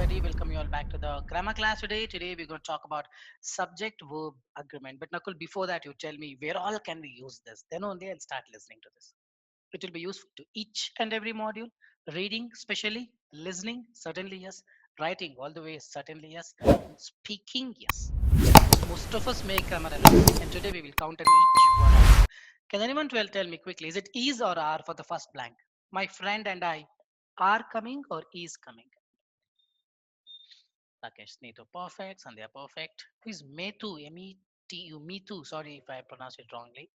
everybody. Welcome you all back to the grammar class today. Today we're going to talk about subject verb agreement. But Nakul, before that, you tell me where all can we use this? Then only I'll start listening to this. It will be useful to each and every module. Reading, especially listening, certainly yes. Writing, all the way, certainly yes. And speaking, yes. Most of us make grammar alone, and today we will count on each one of them. Can anyone tell me quickly? Is it is or are for the first blank? My friend and I are coming or is coming? Rakesh Neetu, perfect. Sandhya, perfect. Who is Metu? M-E-T-U. Metu. Sorry if I pronounce it wrongly.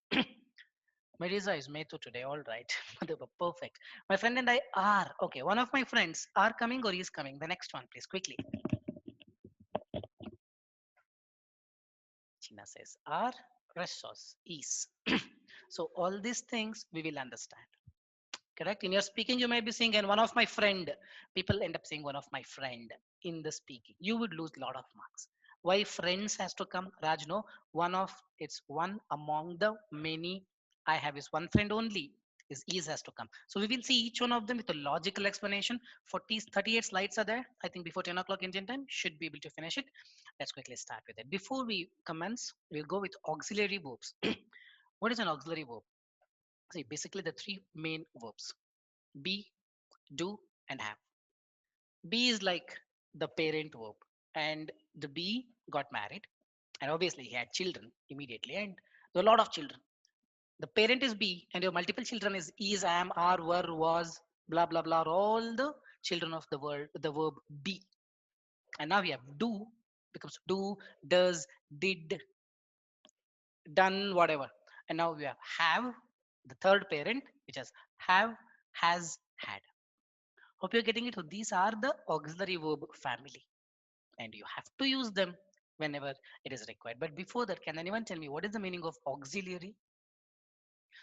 Marisa is Metu today. All right. They were perfect. My friend and I are. Okay. One of my friends are coming or is coming. The next one, please, quickly. China says are. Resos is. So all these things we will understand. Correct. In your speaking, you might be saying, and one of my friend. People end up saying one of my friend in the speaking. You would lose a lot of marks. Why friends has to come? Raj, no. One of it's one among the many. I have is one friend only. Is has to come. So we will see each one of them with a logical explanation. 38 slides are there. I think before 10 o'clock Indian time should be able to finish it. Let's quickly start with it. Before we commence, we'll go with auxiliary verbs. What is an auxiliary verb? See, basically the three main verbs: be, do, and have. Be is like the parent verb, and the be got married, and obviously he had children immediately, and there are a lot of children. The parent is be, and your multiple children is, am, are, were, was, blah blah blah, all the children of the word, the verb be. And now we have do becomes do, does, did, done, whatever. And now we have the third parent, which is have, has, had. Hope you're getting it. So these are the auxiliary verb family, and you have to use them whenever it is required. But before that, can anyone tell me what is the meaning of auxiliary?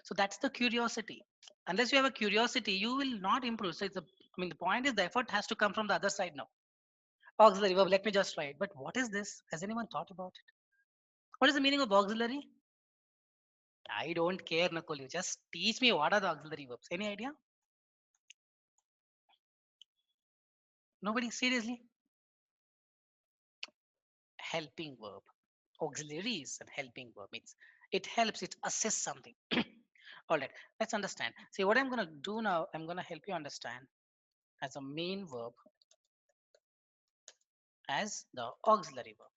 So that's the curiosity. Unless you have a curiosity, you will not improve. So the point is the effort has to come from the other side now. Auxiliary verb, let me just try it. But what is this? Has anyone thought about it? What is the meaning of auxiliary? I don't care, Nakul. You just teach me what are the auxiliary verbs. Any idea? Nobody? Seriously? Helping verb. Auxiliary is a helping verb. Means it helps, it assists something. All right, let's understand. See, what I'm going to do now, I'm going to help you understand as a main verb as the auxiliary verb.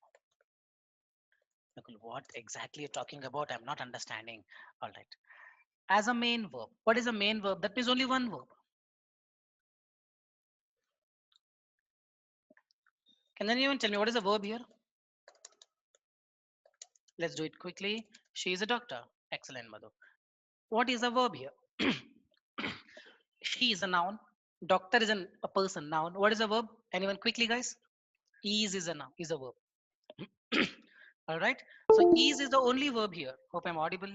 Nakul, what exactly you're talking about? I'm not understanding. All right. As a main verb, what is a main verb? That means only one verb. Can anyone tell me what is a verb here? Let's do it quickly. She is a doctor. Excellent, Madhu. What is a verb here? She is a noun. Doctor is a person, noun. What is a verb? Anyone quickly, guys? Is a noun, is a verb. All right. So is the only verb here. Hope I'm audible.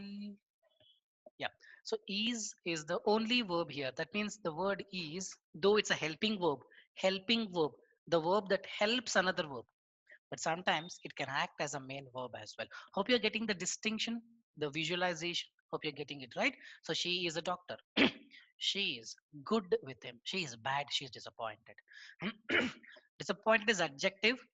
Yeah. So is the only verb here. That means the word is, though it's a helping verb, the verb that helps another verb. But sometimes it can act as a main verb as well. Hope you're getting the distinction, the visualization. Hope you're getting it right. So she is a doctor. She is good with him. She is bad. She is disappointed. Disappointed is adjective.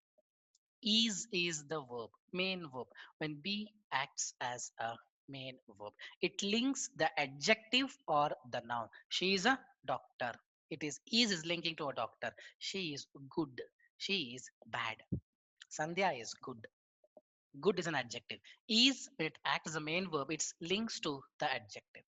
Is the verb, main verb. When be acts as a main verb, it links the adjective or the noun. She is a doctor. It is linking to a doctor. She is good. She is bad. Sandhya is good. Good is an adjective. Is, when it acts as a main verb, it links to the adjective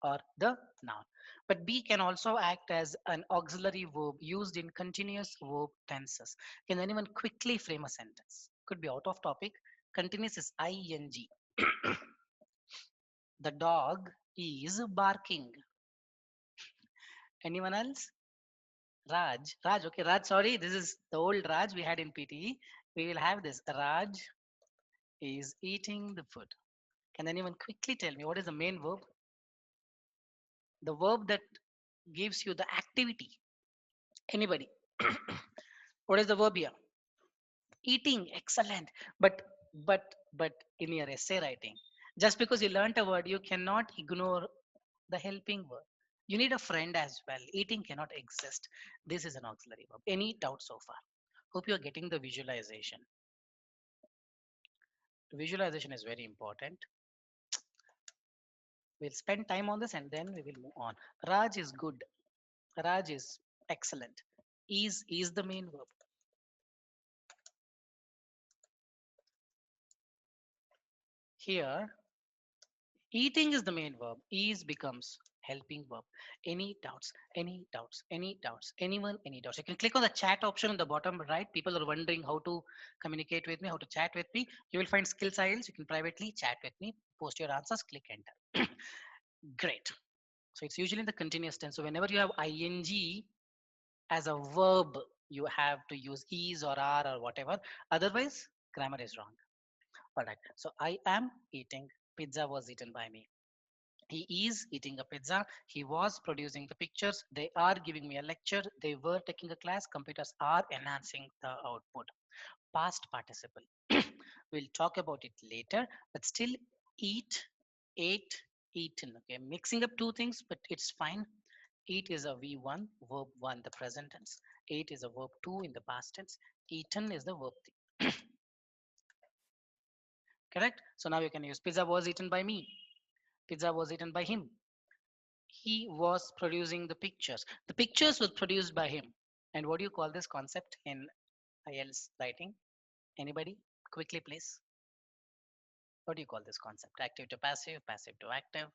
or the noun. But be can also act as an auxiliary verb used in continuous verb tenses. Can anyone quickly frame a sentence? Could be out of topic. Continuous is ing. The dog is barking. Anyone else? Raj, okay, Raj, sorry, this is the old Raj we had in PTE. We will have this. Raj is eating the food. Can anyone quickly tell me what is the main verb? The verb that gives you the activity. Anybody? What is the verb here? Eating, excellent. But in your essay writing, just because you learnt a word, you cannot ignore the helping word. You need a friend as well. Eating cannot exist. This is an auxiliary verb. Any doubt so far? Hope you're getting the visualization. Visualization is very important. We'll spend time on this and then we will move on. Raj is good. Raj is excellent. Is the main verb. Here, eating is the main verb. Is becomes helping verb. Any doubts? Any doubts? Any doubts? Anyone? Any doubts? You can click on the chat option in the bottom right. People are wondering how to communicate with me, how to chat with me. You will find skill files. You can privately chat with me. Post your answers. Click enter. Great. So it's usually in the continuous tense. So whenever you have ing as a verb, you have to use is or are or whatever. Otherwise, grammar is wrong. All right. So I am eating. Pizza was eaten by me. He is eating a pizza. He was producing the pictures. They are giving me a lecture. They were taking a class. Computers are enhancing the output. Past participle. We'll talk about it later, but still eat, ate, eaten. Okay, mixing up two things, but it's fine. Eat is a V1, verb 1, the present tense. Ate is a verb 2 in the past tense. Eaten is the verb 3. Correct? So now you can use pizza was eaten by me. Pizza was eaten by him. He was producing the pictures. The pictures were produced by him. And what do you call this concept in IELTS writing? Anybody? Quickly, please. What do you call this concept? Active to passive, passive to active.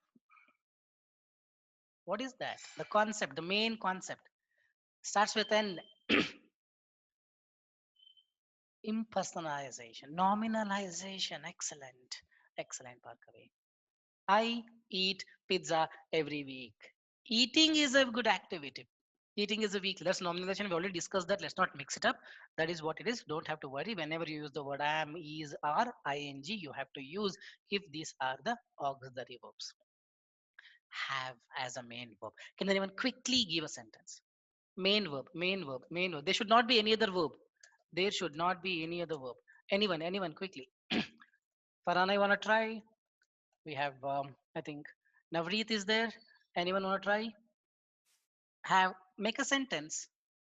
What is that? The concept, the main concept starts with an impersonalization, nominalization. Excellent. Excellent, Parkavi. I eat pizza every week. Eating is a good activity. Eating is a week. That's nominalization. We already discussed that. Let's not mix it up. That is what it is. Don't have to worry. Whenever you use the word am, is, are, ing, you have to use if these are the auxiliary verbs. Have as a main verb. Can anyone quickly give a sentence? Main verb, main verb, main verb. There should not be any other verb. There should not be any other verb. Anyone, quickly. Farhana, you want to try? We have, I think, Navreet is there. Anyone want to try? Have, make a sentence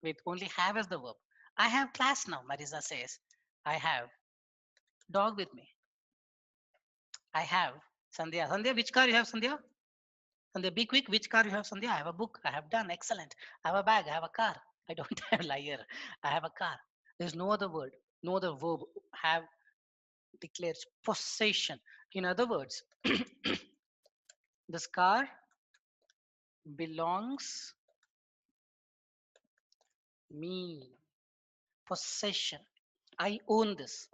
with only have as the verb. I have class now, Marisa says. I have dog with me. I have Sandhya. Sandhya, which car you have, Sandhya? Sandhya, be quick. Which car you have, Sandhya? I have a book. I have done. Excellent. I have a bag. I have a car. I don't have liar. I have a car. There's no other word, no other verb. Have declares possession. In other words, this car belongs me. Possession. I own this.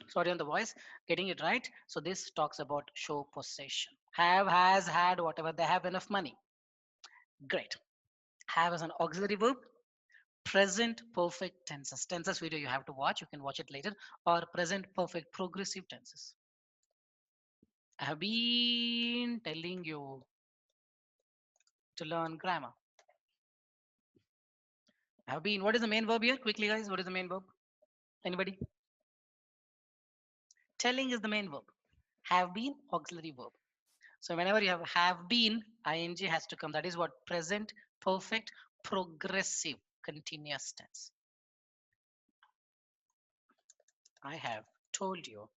Sorry on the voice. Getting it right. So this talks about show possession. Have, has, had, whatever. They have enough money. Great. Have as an auxiliary verb. Present perfect tenses. Tenses video you have to watch. You can watch it later. Or present perfect progressive tenses. I have been telling you to learn grammar. Have been. What is the main verb here? Quickly, guys. What is the main verb? Anybody? Telling is the main verb. Have been auxiliary verb. So whenever you have been, ing has to come. That is what present perfect progressive continuous tense. I have told you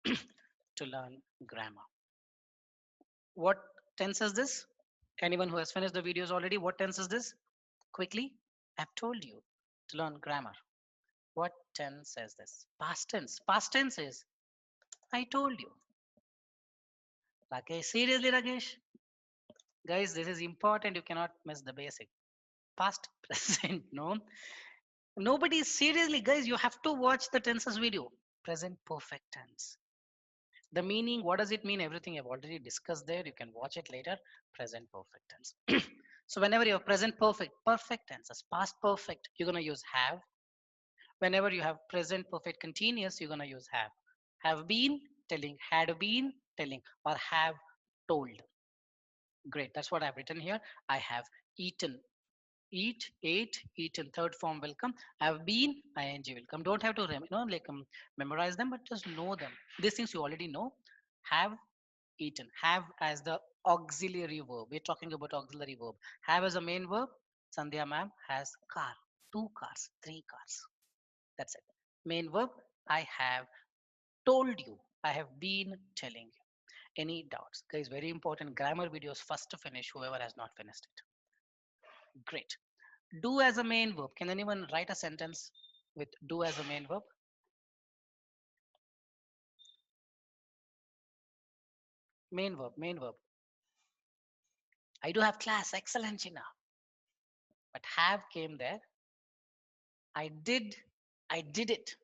to learn grammar. What tense is this? Anyone who has finished the videos already, what tense is this? Quickly, I've told you to learn grammar. What tense is this? Past tense. Past tense is I told you. Rakesh, seriously, Rakesh? Guys, this is important. You cannot miss the basic. Past, present, no. Nobody, seriously, guys, you have to watch the tenses video. Present perfect tense. The meaning, what does it mean? Everything I've already discussed there. You can watch it later. Present perfect tense. So whenever you have present perfect, perfect tenses, past perfect, you're going to use have. Whenever you have present perfect continuous, you're going to use have. Have been, telling, had been, telling, or have told. Great, that's what I've written here. I have eaten. Eat, ate, eaten. Third form will come. Have been, ing will come. Don't have to memorize them, but just know them. These things you already know. Have eaten. Have as the auxiliary verb. We're talking about auxiliary verb. Have as a main verb. Sandhya ma'am has car. 2 cars, 3 cars. That's it. Main verb, I have told you. I have been telling you. Any doubts? Guys, very important. Grammar videos first to finish, whoever has not finished it. Great. Do as a main verb. Can anyone write a sentence with do as a main verb? Main verb, main verb. I do have class. Excellent, China. But have came there. I did it.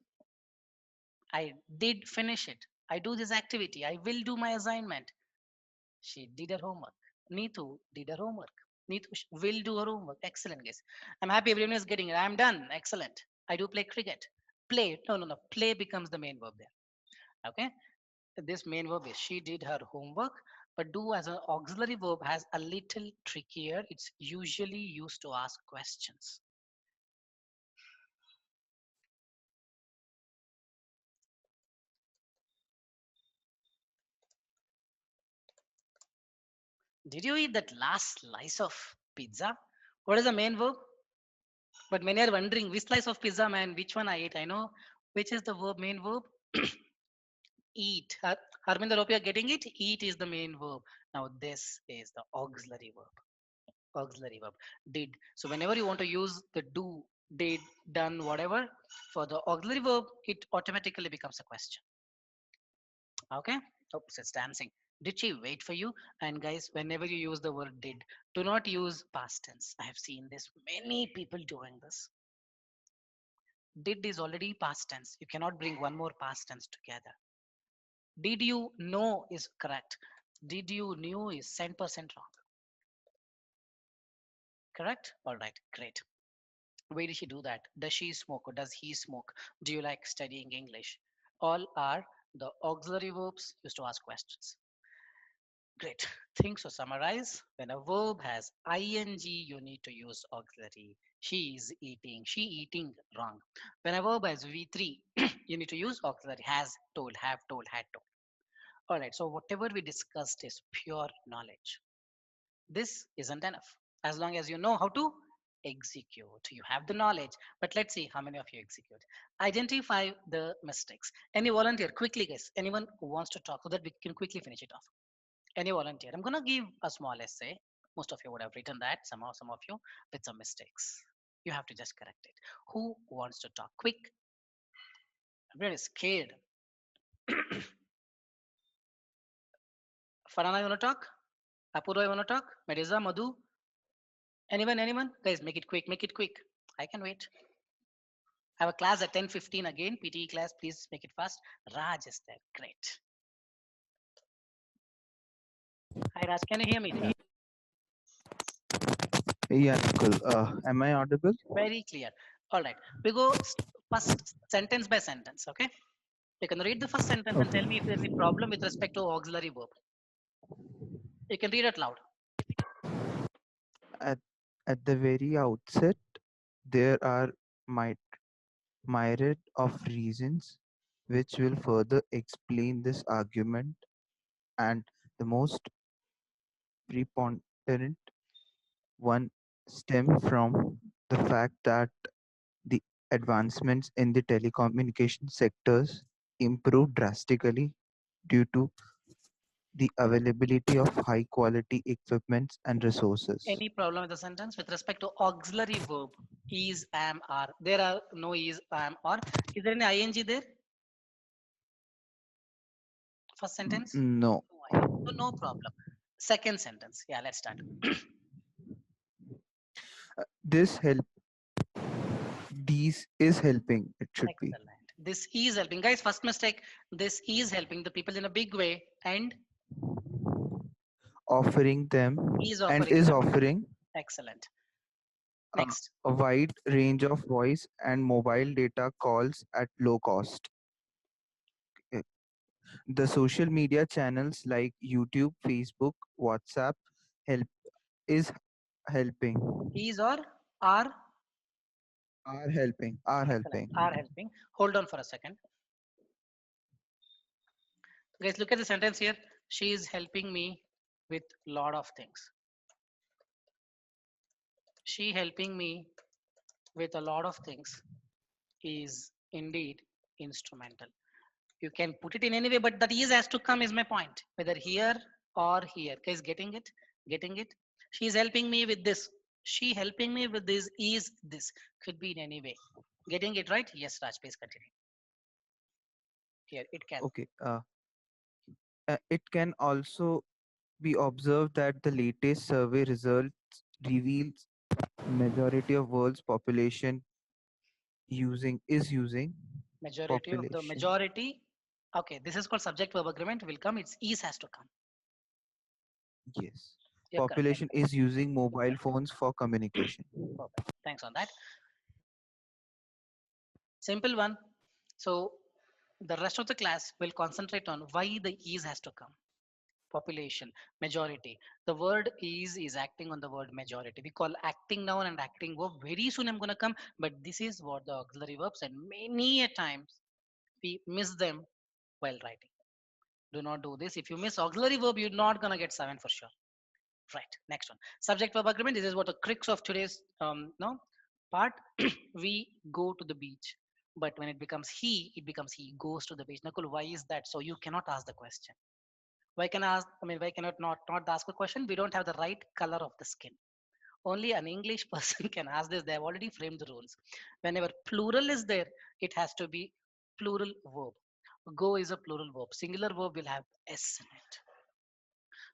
I did finish it. I do this activity. I will do my assignment. She did her homework. Neetu did her homework. Neetu will do her homework. Excellent, guys. I'm happy everyone is getting it. I'm done. Excellent. I do play cricket. Play. No, no, no. Play becomes the main verb there. Okay. This main verb is she did her homework. But do as an auxiliary verb has a little trickier. It's usually used to ask questions. Did you eat that last slice of pizza? What is the main verb? But many are wondering which slice of pizza, man, which one I ate. I know which is the verb, main verb. Eat. Harminder, hope you are getting it. Eat is the main verb. Now this is the auxiliary verb. Auxiliary verb. Did. So whenever you want to use the do, did, done, whatever, for the auxiliary verb, it automatically becomes a question. Okay. Oops, it's dancing. Did she wait for you? And guys, whenever you use the word did, do not use past tense. I have seen this, many people doing this. Did is already past tense. You cannot bring one more past tense together. Did you know is correct. Did you knew is 10% wrong. Correct? All right, great. Where did she do that? Does she smoke or does he smoke? Do you like studying English? All are the auxiliary verbs used to ask questions. Great. Things to summarize. When a verb has ing, you need to use auxiliary. She is eating. She eating, wrong. When a verb has V3, you need to use auxiliary. Has told, have told, had told. All right. So whatever we discussed is pure knowledge. This isn't enough. As long as you know how to execute, you have the knowledge. But let's see how many of you execute. Identify the mistakes. Any volunteer, quickly, guys. Anyone who wants to talk so that we can quickly finish it off. Any volunteer? I'm gonna give a small essay. Most of you would have written that. Somehow, some of you with some mistakes. You have to just correct it. Who wants to talk? Quick. I'm really scared. Farana, you wanna talk? Apuro, you wanna talk? Mediza, Madhu? Anyone? Anyone? Guys, make it quick. Make it quick. I can wait. I have a class at 10:15 again. PTE class. Please make it fast. Raj is there. Great. Hi, Raj. Can you hear me, sir? Yeah, cool. Am I audible? Very clear. All right. We go first sentence by sentence. Okay. You can read the first sentence and tell Okay. me if there's any problem with respect to auxiliary verb. You can read it loud. At, at the very outset, there are my, myriad of reasons which will further explain this argument, and the most preponderant one stem from the fact that the advancements in the telecommunication sectors improved drastically due to the availability of high quality equipments and resources. Any problem with the sentence with respect to auxiliary verb? Is, am, are. There are no is, am, or. Is there any ing there? First sentence? No, No ing. So no problem. Second sentence. Yeah, let's start. this help these is helping, it should be Excellent. This is helping. Guys, first mistake. This is helping the people in a big way and offering them is and offering is them. offering Excellent. a, Next. a wide range of voice and mobile data calls at low cost. Uh, The social media channels like YouTube, Facebook, WhatsApp help is helping, Is or are. are Excellent. helping. Are helping. Hold on for a second. Guys, look at the sentence here. She is helping me with lot of things. She helping me with a lot of things is indeed instrumental. You can put it in any way, but that is has to come is my point. Whether here or here. Guys, getting it? Getting it? She's helping me with this. She helping me with this is this. Could be in any way. Getting it right? Yes, Raj, please continue. Here, it can. Okay. It can also be observed that the latest survey results reveals majority of world's population using Majority of the population. majority. Okay, this is called subject verb agreement. Will come. Its is has to come. Yes. You're correct. Population is using mobile phones for communication. Perfect. Thanks on that. Simple one. So the rest of the class will concentrate on why the is has to come. Population, majority. The word is acting on the word majority. We call acting noun and acting verb. Very soon I'm gonna come, but this is what the auxiliary verbs and many a times we miss them while writing. Do not do this. If you miss auxiliary verb, you're not gonna get 7 for sure. Right. Next one. Subject verb agreement. This is what the crux of today's no part. We go to the beach. But when it becomes he goes to the beach. Nakul, why is that? So you cannot ask the question. Why can I ask? I mean, why cannot not ask a question? We don't have the right color of the skin. Only an English person can ask this. They have already framed the rules. Whenever plural is there, it has to be plural verb. Go is a plural verb. Singular verb will have s in it.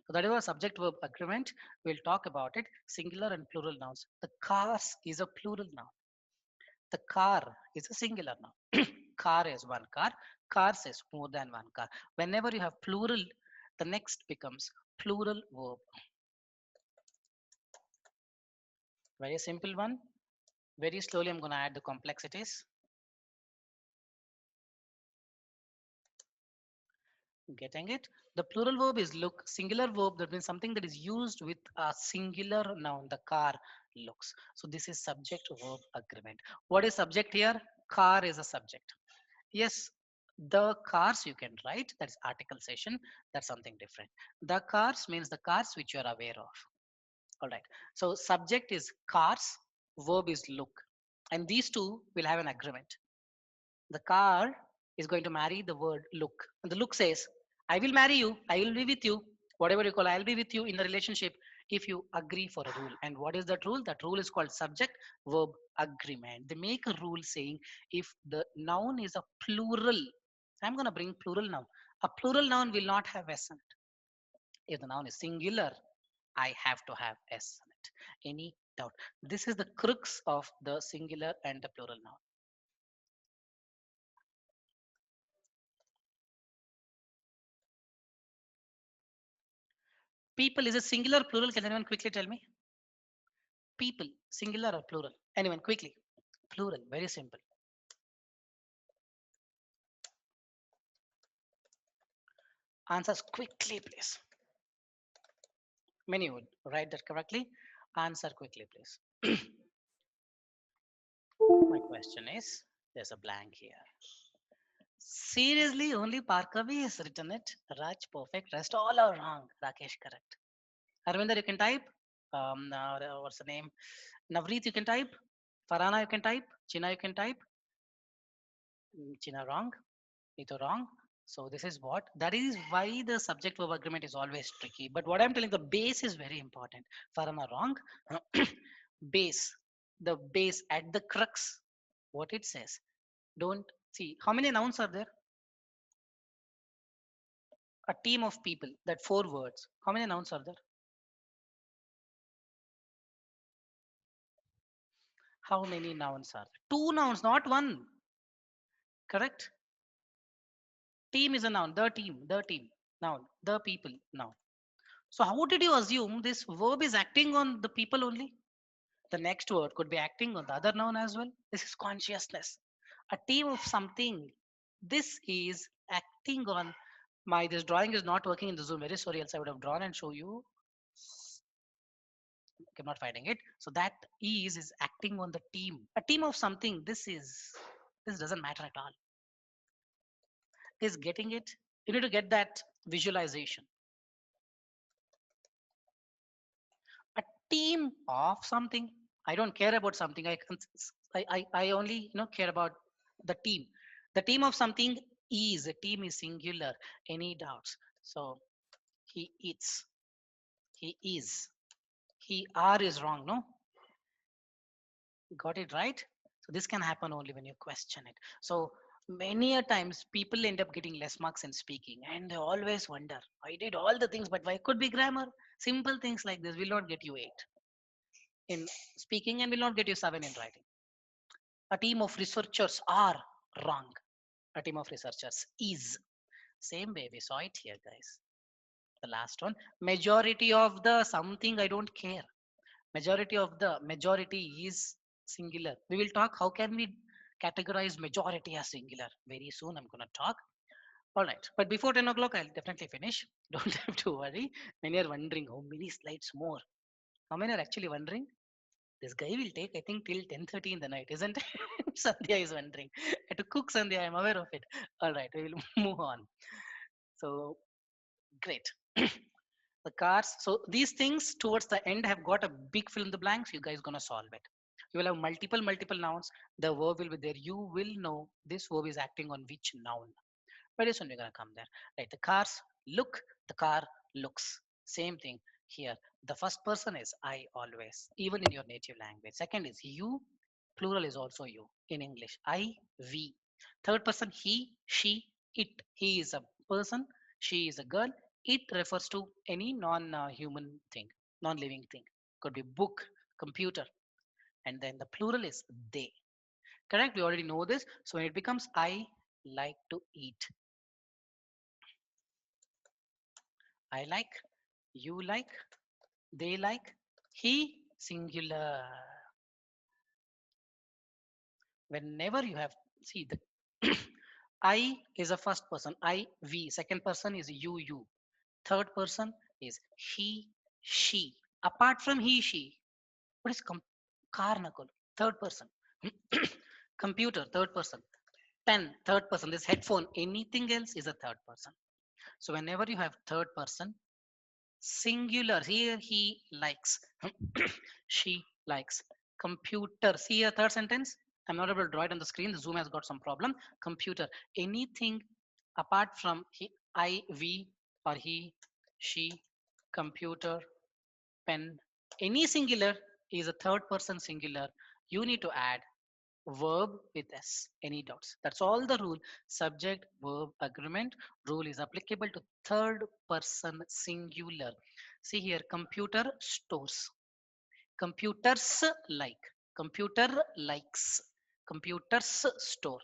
So that is our subject verb agreement. We'll talk about it. Singular and plural nouns. The cars is a plural noun. The car is a singular noun. Car is one car. Cars is more than one car. Whenever you have plural, the next becomes plural verb. Very simple one. Very slowly, I'm going to add the complexities. Getting it? The plural verb is look. Singular verb, that means something that is used with a singular noun. The car looks. So this is subject verb agreement. What is subject here? Car is a subject. Yes, the cars you can write. That is articulation. That's something different. The cars means the cars which you are aware of. All right. So subject is cars, verb is look. And these two will have an agreement. The car is going to marry the word look. And the look says, I will marry you, I will be with you, whatever you call, I'll be with you in the relationship if you agree for a rule. And what is that rule? That rule is called subject verb agreement. They make a rule saying if the noun is a plural, I'm going to bring plural noun. A plural noun will not have s in it. If the noun is singular, I have to have s in it. Any doubt? This is the crux of the singular and the plural noun. People is a singular plural? Can anyone quickly tell me? People, singular or plural? Anyone quickly? Plural, very simple. Answers quickly, please. Many would write that correctly. Answer quickly, please. My question is, there's a blank here. Seriously, only Parkavi has written it. Raj, perfect. Rest all are wrong. Rakesh, correct. Arvinder, you can type. What's the name? Navreet, you can type. Farana, you can type. China, you can type. China, wrong. Nito, wrong. So this is what, that is why the subject verb agreement is always tricky. But what I'm telling, the base is very important. Farana, wrong. Base, the base at the crux, what it says. Don't see how many nouns are there? A team of people, that 4 words. How many nouns are there? How many nouns are there? 2 nouns, not one. Correct? Team is a noun. The team, noun. The people, noun. So how did you assume this verb is acting on the people only? The next word could be acting on the other noun as well. This is consciousness. A team of something. This is acting on my, this drawing is not working in the Zoom. Very sorry, else I would have drawn and show you. I'm not finding it. So that is acting on the team. A team of something. This doesn't matter at all. Is getting it? You need to get that visualization. A team of something. I don't care about something. I can I only care about the team. The team of something is a team is singular. Any doubts? So he eats. He is. He are is wrong. No, got it right. So this can happen only when you question it. So many a times people end up getting less marks in speaking, and they always wonder, I did all the things, but why could be grammar? Simple things like this will not get you 8 in speaking and will not get you 7 in writing. A team of researchers are wrong. A team of researchers is. Same way we saw it here, guys. The last one, majority of the something I don't care. Majority of the majority is singular. We will talk how can we categorize majority as singular. Very soon I'm gonna talk. All right, but before 10 o'clock I'll definitely finish. Don't have to worry. Many are wondering how many slides more. How many are actually wondering? This guy will take, I think, till 10:30 in the night, isn't it? Sandhya is wondering. I have to cook Sandhya, I'm aware of it. All right, we will move on. So, great. The cars. So, these things towards the end have got a big fill in the blanks. You guys gonna solve it. You will have multiple nouns. The verb will be there. You will know this verb is acting on which noun. Very soon we're gonna come there. Right. The cars look, the car looks. Same thing here. The first person is I always, even in your native language. Second is you, plural is also you in English. I, we. Third person he, she, it. He is a person, she is a girl. It refers to any non-human thing, non-living thing. Could be book, computer, and then the plural is they. Correct? We already know this. So when it becomes I like to eat, I like, you like, they like, he singular. Whenever you have, see the I is a first person, I, we. Second person is you, you. Third person is he, she. Apart from he, she, what is Karnakul? Third person. Computer, third person. Pen, third person. This headphone, anything else is a third person. So whenever you have third person, singular, here he likes, she likes. Computer, see a third sentence. I'm not able to draw it on the screen. The Zoom has got some problem. Computer, anything apart from he, I, we, or he, she, computer, pen, any singular is a third person singular. You need to add verb with s. Any doubts? That's all the rule. Subject, verb, agreement. Rule is applicable to third person singular. See here, computer stores. Computers like. Computer likes. Computers store.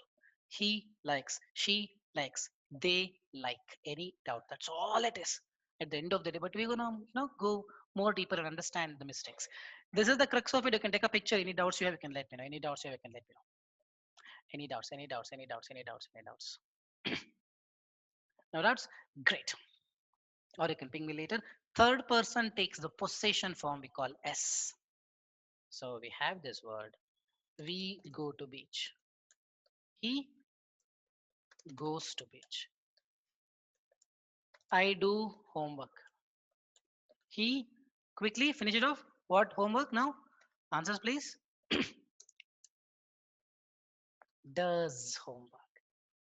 He likes. She likes. They like. Any doubt? That's all it is at the end of the day. But we're gonna go more deeper and understand the mistakes. This is the crux of it. You can take a picture. Any doubts you have, you can let me know. Any doubts you have, you can let me know. Any doubts? Any doubts? Any doubts? Any doubts? Any doubts? No doubts? Great. Or you can ping me later. Third person takes the possession form we call S. So we have this word. We go to beach. He goes to beach. I do homework. He quickly finish it off. What homework now? Answers please. Does homework.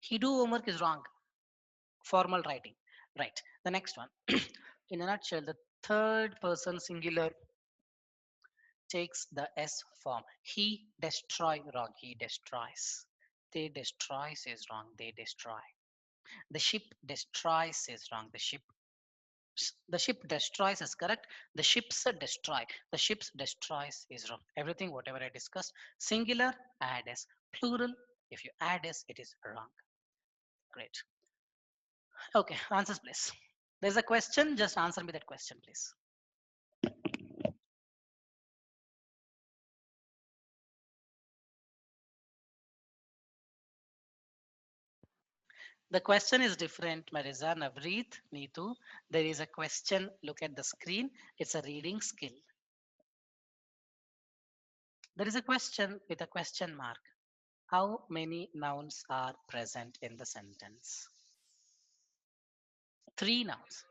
He do homework is wrong. Formal writing. Right. The next one. In a nutshell, the third person singular takes the S form. He destroy wrong. He destroys. They destroys is wrong. They destroy. The ship destroys is wrong. The ship destroys is correct. The ships destroy. The ships destroys is wrong. Everything whatever I discussed. Singular add s. Plural if you add s it is wrong. Great. Okay. Answers please. There's a question. Just answer me that question please. The question is different, Marisa, Navreet, Neetu. There is a question. Look at the screen. It's a reading skill. There is a question with a question mark. How many nouns are present in the sentence? 3 nouns.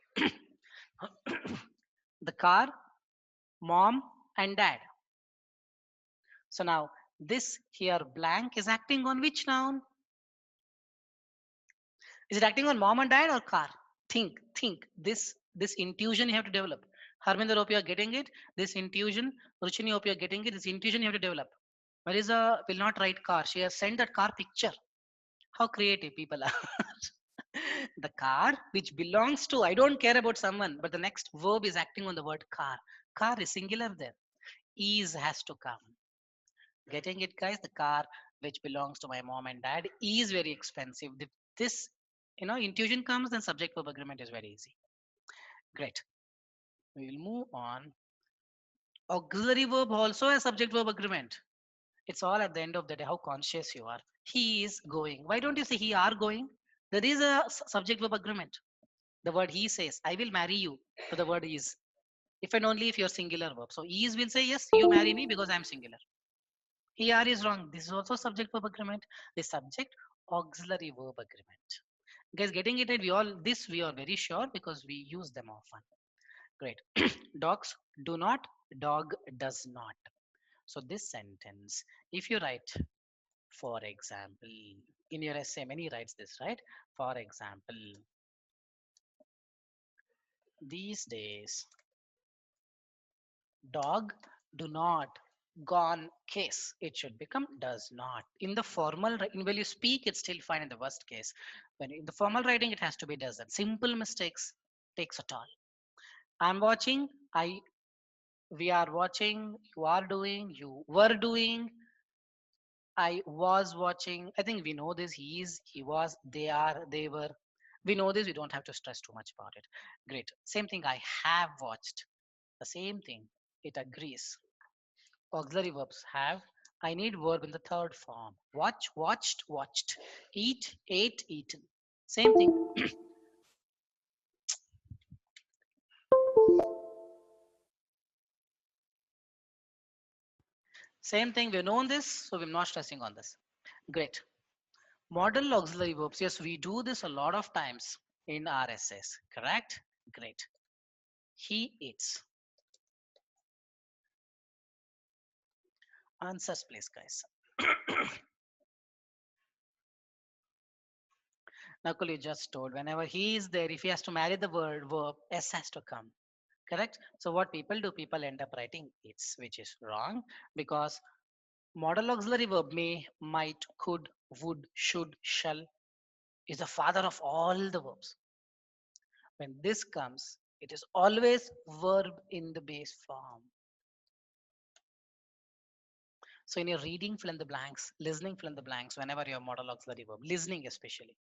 The car, mom, and dad. So now This here blank is acting on which noun? Is it acting on mom and dad or car? Think. This intuition you have to develop. Harminder, hope you are getting it. This intuition, Ruchini, hope you are getting it. This intuition you have to develop. Marisa will not write car. She has sent that car picture. How creative people are. The car which belongs to, I don't care about someone, but the next verb is acting on the word car. Car is singular there. Is has to come. Getting it, guys? The car which belongs to my mom and dad is very expensive. This, intuition comes, then subject verb agreement is very easy. Great. We will move on. Auxiliary verb also a subject verb agreement. It's all at the end of the day how conscious you are. He is going. Why don't you say he are going? There is a subject verb agreement. The word he says, I will marry you. So the word is. If and only if you're singular verb. So is will say yes, you marry me because I'm singular. He are is wrong. This is also subject verb agreement. The subject auxiliary verb agreement. Guys, getting it right? We are very sure because we use them often. Great. Dogs do not, dog does not. So this sentence, if you write, for example, in your essay, many writes this, right? For example, these days, dog do not gone case. It should become does not. In the formal, when you speak, it's still fine in the worst case. When in the formal writing, it has to be doesn't. Simple mistakes takes a toll. I'm watching. We are watching. You are doing. You were doing. I was watching. I think we know this. He is, he was, they are, they were. We know this. We don't have to stress too much about it. Great. Same thing. I have watched. The same thing. It agrees. Auxiliary verbs have. I need verb in the third form. Watch, watched, watched. Eat, ate, eaten. Same thing. Same thing. We've known this, so we're not stressing on this. Great. Model auxiliary verbs. Yes, we do this a lot of times in our essays. Correct? Great. He eats. Answers, please, guys. Nakul, you just told whenever he is there, if he has to marry the word verb, S has to come. Correct? So what people do, people end up writing it's, which is wrong because model auxiliary verb may, might, could, would, should, shall is the father of all the verbs. When this comes, it is always verb in the base form. So in your reading, fill in the blanks, listening, fill in the blanks, whenever you have model auxiliary verb, listening especially.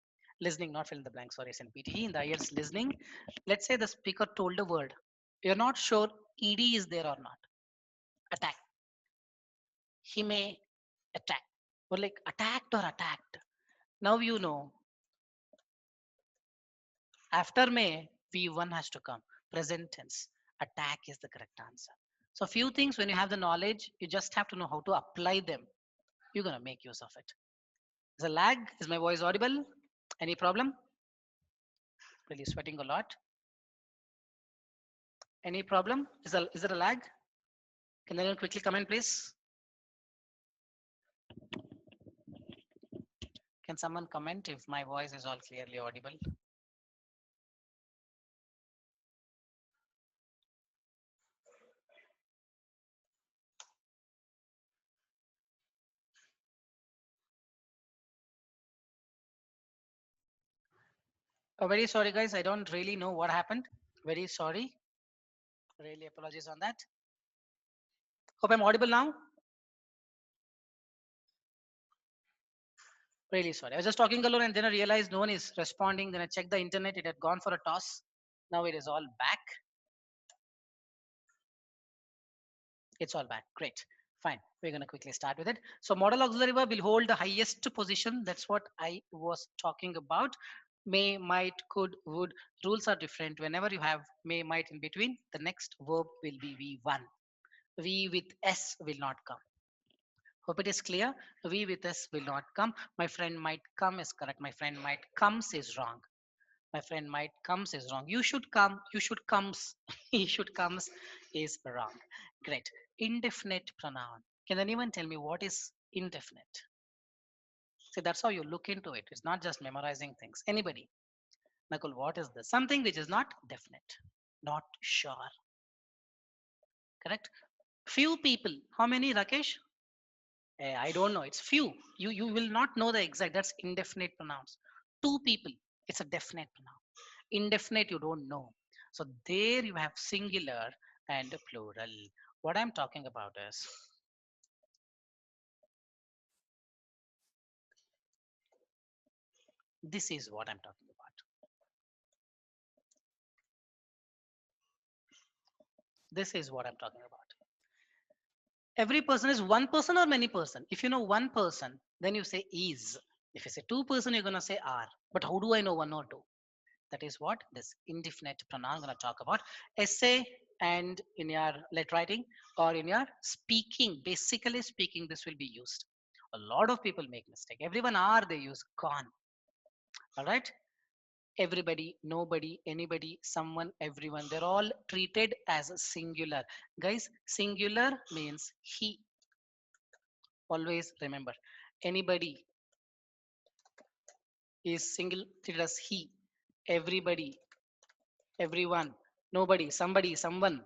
Listening, not fill in the blanks, sorry, SNPTE. In the IELTS listening, let's say the speaker told a word. You're not sure ED is there or not. Attack. He may attack. Or like attacked or attacked. Now you know. After may, V1 has to come. Present tense. Attack is the correct answer. So few things when you have the knowledge, you just have to know how to apply them. You're gonna make use of it. Is a lag? Is my voice audible? Any problem? Really sweating a lot. Any problem? Is there a lag? Can anyone quickly comment, please? Can someone comment if my voice is all clearly audible? Oh, very sorry, guys. I don't really know what happened. Very sorry. Really apologies on that. Hope I'm audible now. Really sorry. I was just talking alone and then I realized no one is responding. Then I checked the internet. It had gone for a toss. Now it is all back. It's all back. Great. Fine. We're going to quickly start with it. So model auxiliary verb will hold the highest position. That's what I was talking about. May, might, could, would. Rules are different. Whenever you have may, might in between, the next verb will be V1. V with S will not come. Hope it is clear. V with S will not come. My friend might come is correct. My friend might comes is wrong. My friend might comes is wrong. You should come. You should comes. He should comes is wrong. Great. Indefinite pronoun. Can anyone tell me what is indefinite. See, that's how you look into it. It's not just memorizing things. Anybody, Nakul, what is this? Something which is not definite, not sure. Correct? Few people. How many, Rakesh? I don't know. It's few. You will not know the exact. That's indefinite pronouns. Two people. It's a definite pronoun. Indefinite, you don't know. So there you have singular and plural. What I'm talking about is this is what I'm talking about. This is what I'm talking about. Every person is one person or many person. If you know one person, then you say is. If you say two person, you're gonna say are. But how do I know one or two? That is what this indefinite pronoun I'm gonna talk about. Essay and in your let writing or in your speaking, basically speaking, this will be used. A lot of people make mistake. Everyone are they use gone. All right. Everybody, nobody, anybody, someone, everyone. They're all treated as a singular. Guys, singular means he. Always remember, anybody is single treated as he. Everybody, everyone, nobody, somebody, someone.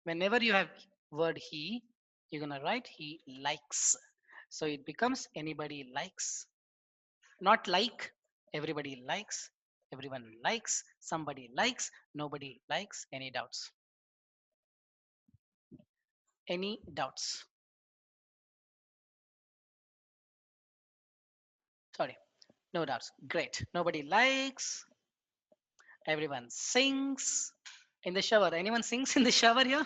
Whenever you have word he, you're gonna write he likes. So it becomes anybody likes. Not like, everybody likes, everyone likes, somebody likes, nobody likes. Any doubts? Any doubts? Sorry, no doubts. Great. Nobody likes, everyone sings in the shower. Anyone sings in the shower here?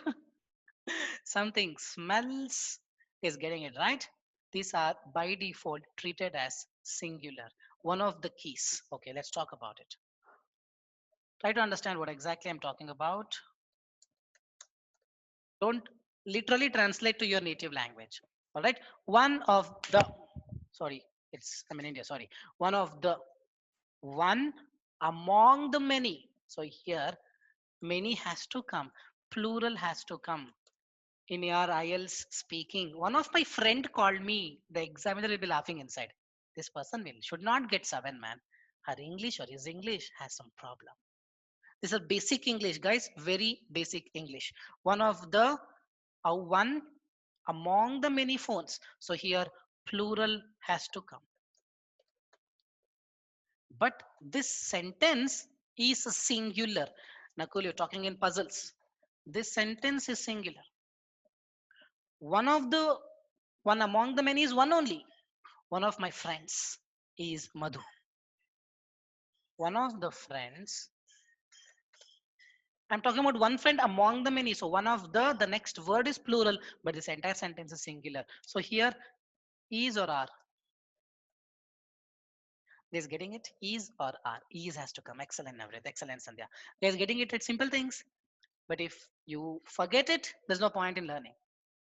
Something smells is getting it right. These are by default treated as singular. One of the keys. Okay, let's talk about it. Try to understand what exactly I'm talking about. Don't literally translate to your native language. All right. One of the, sorry, I'm in India, sorry. One of the, one among the many. So here, many has to come, plural has to come. In your IELTS speaking, one of my friend called me, the examiner will be laughing inside. This person should not get 7, man. Her English or his English has some problem. This is basic English, guys, very basic English. One of the, one among the many phones. So here, plural has to come. But this sentence is singular. Nakul, you're talking in puzzles. This sentence is singular. One of the, one among the many is one only. One of my friends is Madhu. One of the friends, I'm talking about one friend among the many. So one of the next word is plural, but this entire sentence is singular. So here, is or are? Guys, getting it? Is or are? Is has to come. Excellent, Navrit. Excellent, Sandhya. Guys, getting it at simple things. But if you forget it, there's no point in learning.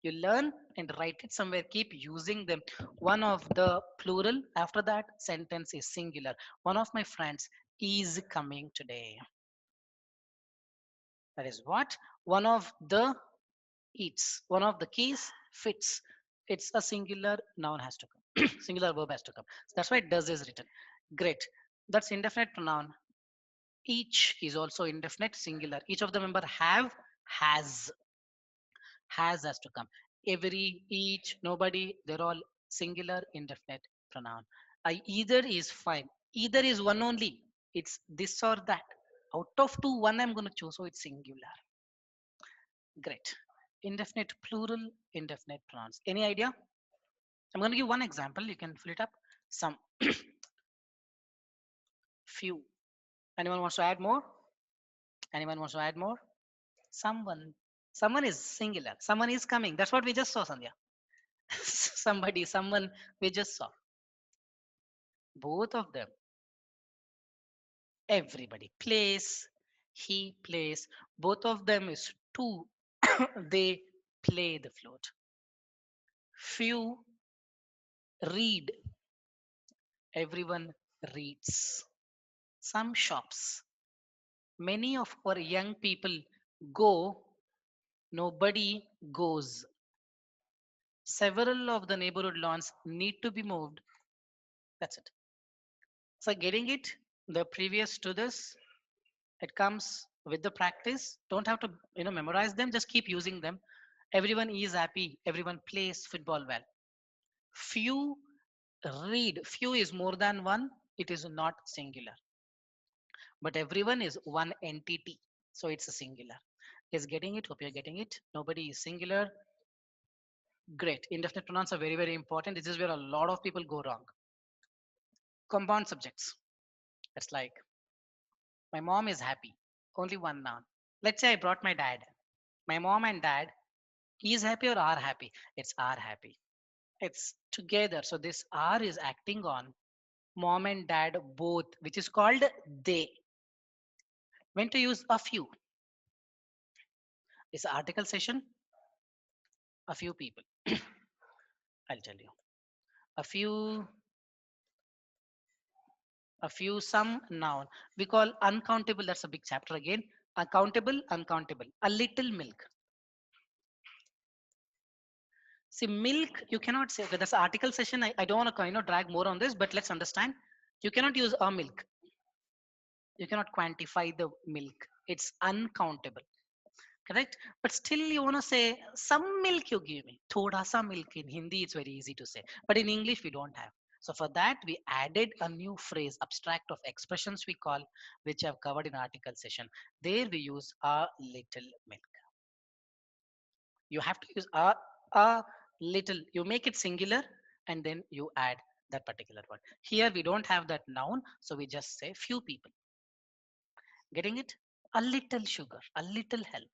You learn and write it somewhere, keep using them. One of the plural, after that sentence is singular. One of my friends is coming today. That is what? One of the eats. One of the keys fits. It's a singular noun has to come. Singular verb has to come. So that's why does is written. Great. That's indefinite pronoun. Each is also indefinite singular. Each of the member have, has to come. Every, each, nobody, they're all singular indefinite pronoun. I either is fine. Either is one only. It's this or that. Out of two, one I'm going to choose. So it's singular. Great. Indefinite plural, indefinite pronouns. Any idea? I'm going to give one example. You can fill it up. Some, few. Anyone wants to add more? Anyone wants to add more? Someone. Someone is singular. Someone is coming. That's what we just saw, Sandhya. Somebody, someone we just saw. Both of them. Everybody plays. He plays. Both of them is two. They play the flute. Few read. Everyone reads. Some shops. Many of our young people go. Nobody goes. Several of the neighborhood lawns need to be moved. That's it. So getting it, the previous to this, it comes with the practice. Don't have to, memorize them. Just keep using them. Everyone is happy. Everyone plays football well. Few read. Few is more than one. It is not singular. But everyone is one entity. So it's a singular. Is getting it? Hope you're getting it. Nobody is singular. Great. Indefinite pronouns are very, very important. This is where a lot of people go wrong. Compound subjects. It's like my mom is happy. Only one noun. Let's say I brought my dad. My mom and dad, is happy or are happy? It's are happy. It's together. So this are is acting on mom and dad both, which is called they. When to use a few? It's article session. A few people. I'll tell you. A few, some noun. We call uncountable. That's a big chapter again. Accountable, uncountable. A little milk. See, milk, you cannot say, okay, that's article session. I don't want to drag more on this, but let's understand. You cannot use a milk. You cannot quantify the milk. It's uncountable. Correct? But still you want to say some milk you give me. Thoda sa milk. In Hindi, it's very easy to say. But in English, we don't have. So for that, we added a new phrase, abstract of expressions we call, which I've covered in article session. There we use a little milk. You have to use a little. You make it singular and then you add that particular word. Here we don't have that noun, so we just say few people. Getting it? A little sugar, a little help.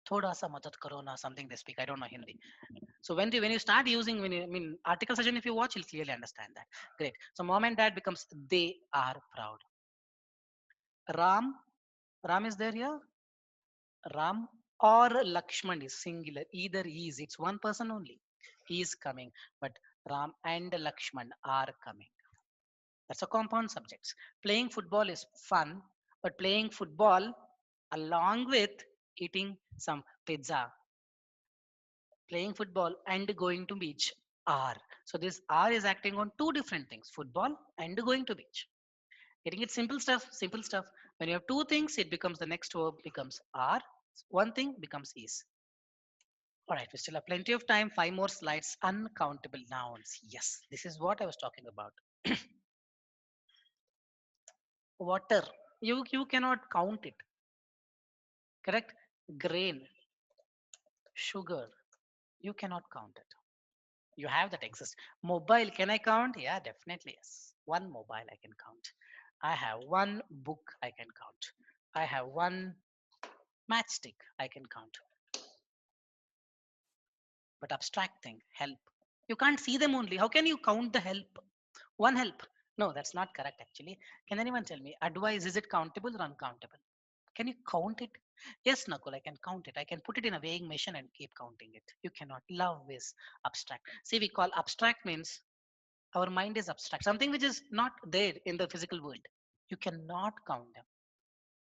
Thoda sa madad karo na, something they speak. I don't know Hindi. So when you start using, article session, if you watch, you'll clearly understand that. Great. So mom and dad becomes they are proud. Ram, Ram is there here. Ram or Lakshman is singular. Either is. It's one person only. He is coming, but Ram and Lakshman are coming. That's a compound subjects. Playing football is fun, but playing football along with eating some pizza, playing football and going to beach are. So this are is acting on two different things, football and going to beach. Getting it? Simple stuff, simple stuff. When you have two things, it becomes the next verb becomes are. One thing becomes is. All right, we still have plenty of time. 5 more slides. Uncountable nouns. Yes, this is what I was talking about. Water. You cannot count it. Correct? Grain, sugar. You cannot count it. You have that exist. Mobile, can I count? Yeah, definitely yes. One mobile I can count. I have one book I can count. I have one matchstick I can count. But abstract thing, help. You can't see them only. How can you count the help? One help. No, that's not correct actually. Can anyone tell me? Advice, is it countable or uncountable? Can you count it? Yes, Nakul, I can count it. I can put it in a weighing machine and keep counting it. You cannot. Love is abstract. See, we call abstract means our mind is abstract, something which is not there in the physical world. You cannot count them.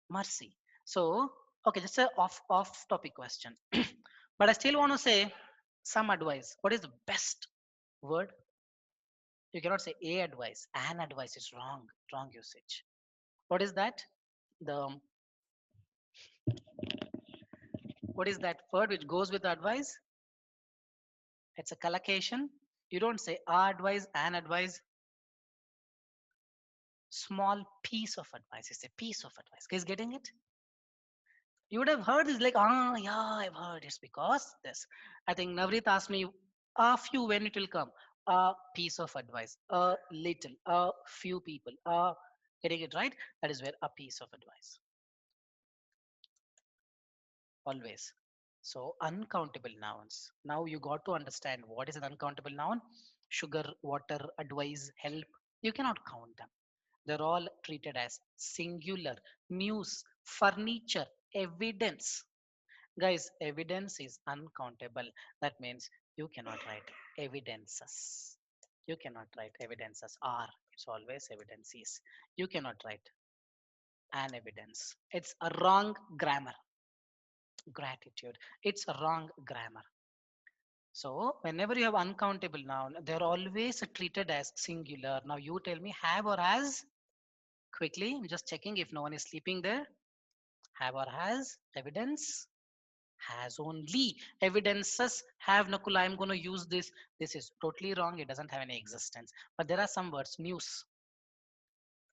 Mercy. So, okay, just a off topic question. But I still want to say some advice. What is the best word? You cannot say a advice. An advice is wrong usage. What is that? The what is that word which goes with advice? It's a collocation. You don't say a advice, an advice, small piece of advice. It's a piece of advice. Guys, getting it? You would have heard this like, yeah, I've heard. It's because this. I think Navrit asked me a few when it will come. A piece of advice, a little, a few people, getting it right? That is where a piece of advice. Always. So uncountable nouns. Now you got to understand what is an uncountable noun. Sugar, water, advice, help. You cannot count them. They're all treated as singular. News, furniture, evidence. Guys, evidence is uncountable. That means you cannot write evidences. You cannot write evidences are. It's always evidences. You cannot write an evidence. It's a wrong grammar. Gratitude. It's a wrong grammar. So whenever you have uncountable noun, they're always treated as singular. Now you tell me have or has quickly. I'm just checking if no one is sleeping there. Have or has evidence. Has only evidences have Nakula. I'm going to use this. This is totally wrong. It doesn't have any existence. But there are some words. News.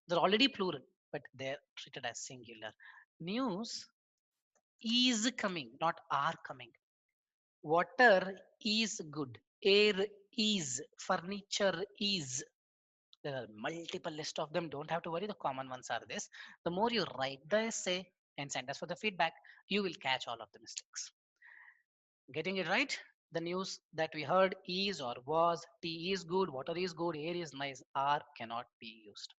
They're already plural, but they're treated as singular. News is coming, not are coming. Water is good. Air is. Furniture is. There are multiple list of them. Don't have to worry. The common ones are this. The more you write the essay and send us for the feedback, you will catch all of the mistakes. Getting it right? The news that we heard is or was, tea is good, water is good, air is nice, are cannot be used.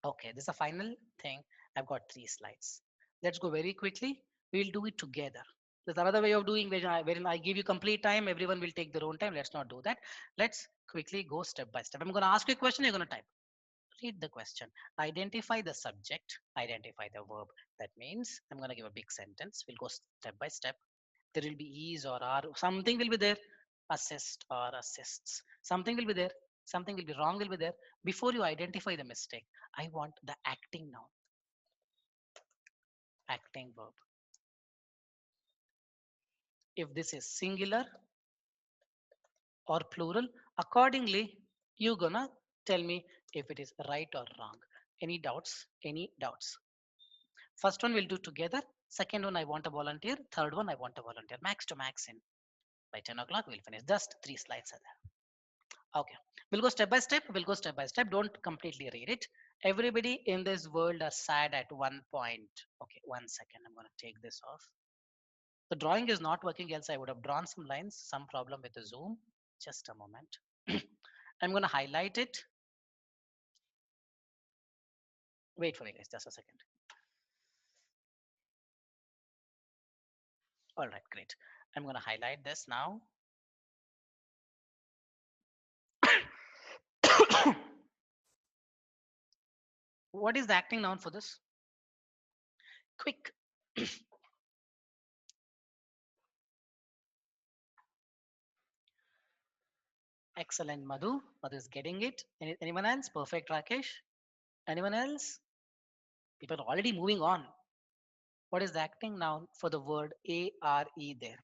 Okay, this is the final thing. I've got 3 slides. Let's go very quickly. We'll do it together. There's another way of doing wherein I give you complete time. Everyone will take their own time. Let's not do that. Let's quickly go step by step. I'm going to ask you a question. You're going to type. Read the question. Identify the subject. Identify the verb. That means I'm going to give a big sentence. We'll go step by step. There will be is or are. Something will be there. Assist or assists. Something will be there. Something will be wrong will be there. Before you identify the mistake, I want the acting noun, acting verb. If this is singular or plural, accordingly, you're gonna tell me if it is right or wrong. Any doubts? Any doubts? First one we'll do together. Second one I want a volunteer. Third one I want a volunteer. Max to max in. By 10 o'clock we'll finish. Just 3 slides are there. Okay. We'll go step by step. We'll go step by step. Don't completely read it. Everybody in this world are sad at one point. Okay, 1 second. I'm gonna take this off. The drawing is not working, else I would have drawn some lines. Some problem with the zoom. Just a moment. I'm gonna highlight it. Wait for me guys, just a second. All right, great. I'm gonna highlight this now. What is the acting noun for this? Quick. Excellent, Madhu. Madhu is getting it. Anyone else? Perfect, Rakesh. Anyone else? People are already moving on. What is the acting noun for the word are there?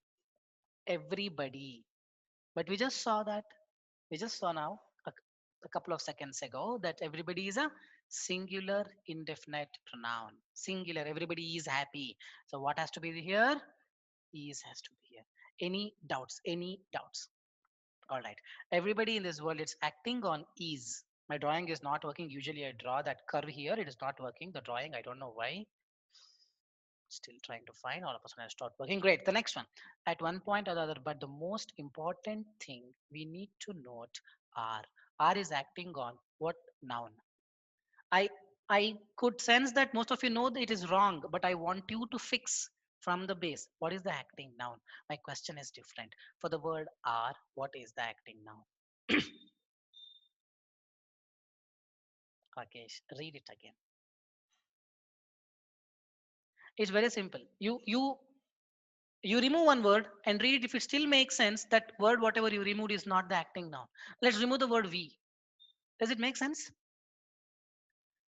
Everybody. But we just saw that. We just saw now a couple of seconds ago that everybody is a singular indefinite pronoun. Singular. Everybody is happy. So what has to be here? Is has to be here. Any doubts? Any doubts? All right. Everybody in this world is acting on is. My drawing is not working. Usually I draw that curve here. It is not working. The drawing, I don't know why. Still trying to find. All of a sudden I start working. Great. The next one. At one point or the other, but the most important thing we need to note are. R is acting on what noun? I I could sense that most of you know that it is wrong, but I want you to fix from the base. What is the acting noun? My question is different. For the word are, what is the acting noun? Rakesh, read it again. It's very simple. You remove one word and read it. If it still makes sense, that word whatever you removed is not the acting noun. Let's remove the word we. Does it make sense?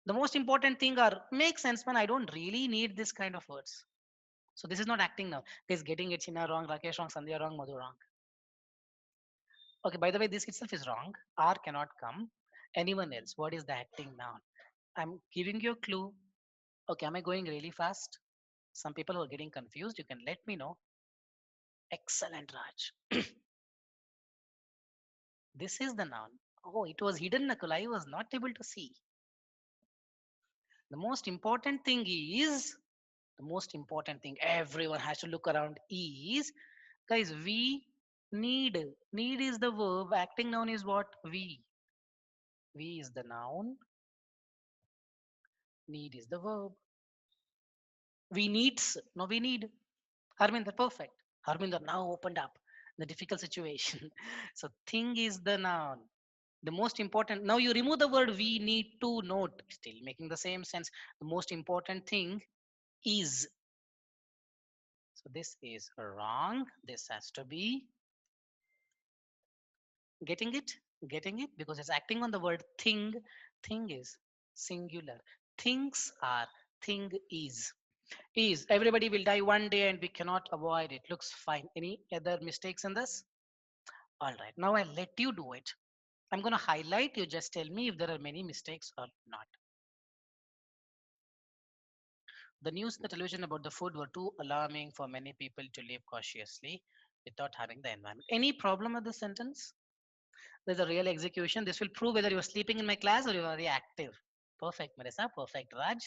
The most important thing are make sense when I don't really need this kind of words. So this is not acting now. This is getting it China wrong, Rakesh wrong, Sandhya wrong, Madhu wrong. Okay, by the way, this itself is wrong. R cannot come. Anyone else? What is the acting noun? I'm giving you a clue. Okay, am I going really fast? Some people who are getting confused, you can let me know. Excellent, Raj. This is the noun. Oh, it was hidden, Nakul. I was not able to see. The most important thing is, the most important thing everyone has to look around is, guys, we need. Need is the verb. Acting noun is what? We. We is the noun. Need is the verb. We needs. No, we need. Harminder, perfect. Harminder now opened up the difficult situation. So thing is the noun. The most important. Now you remove the word we need to note. Still making the same sense. The most important thing is. So this is wrong. This has to be getting it, getting it, because it's acting on the word thing. Thing is singular. Things are, thing is. Everybody will die one day and we cannot avoid it. Looks fine. Any other mistakes in this? All right. Now I'll let you do it. I'm going to highlight. You just tell me if there are many mistakes or not. The news in the television about the food were too alarming for many people to live cautiously without having the environment. Any problem with this sentence? There's a real execution. This will prove whether you're sleeping in my class or you are very active. Perfect, Marissa. Perfect, Raj.